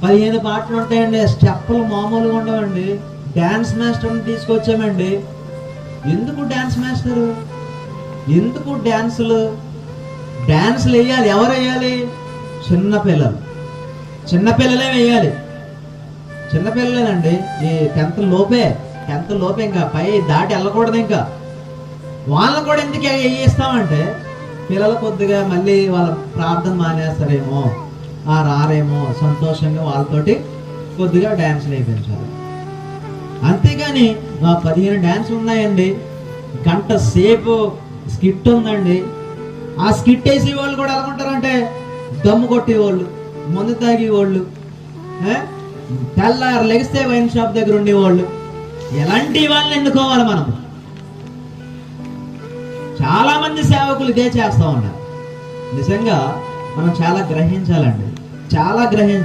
15 పాటలు ఉంటాయండి. స్టెప్పులు మామూలుగా ఉండవండి. డ్యాన్స్ మాస్టర్ని తీసుకొచ్చామండి. ఎందుకు డ్యాన్స్ మాస్టరు? ఎందుకు డ్యాన్సులు వేయాలి? ఎవరు వేయాలి? చిన్నపిల్లలే వేయాలి. చిన్నపిల్లలేనండి. ఈ 10th లోపే ఇంకా పై దాటి వెళ్ళకూడదు. ఇంకా వాళ్ళని కూడా ఎందుకు వేయిస్తామంటే పిల్లలు కొద్దిగా మళ్ళీ వాళ్ళ ప్రార్థన మానేస్తారేమో, రారేమో, సంతోషంగా వాళ్ళతోటి కొద్దిగా డ్యాన్సులు వేయించాలి. అంతేగాని 15 డ్యాన్సులు ఉన్నాయండి, గంట సేపు స్కిట్ ఉందండి. ఆ స్కిట్ వేసే వాళ్ళు కూడా ఎలా ఉంటారంటే దమ్ము కొట్టేవాళ్ళు, మందు తాగేవాళ్ళు, తెల్లారు లెగిస్తే వైన్ షాప్ దగ్గర ఉండేవాళ్ళు. ఎలాంటి వాళ్ళని ఎన్నుకోవాలి మనం? చాలా మంది సేవకులు ఇదే చేస్తూ ఉన్నారు. నిజంగా మనం చాలా గ్రహించాలండి, చాలా గ్రహించాలి.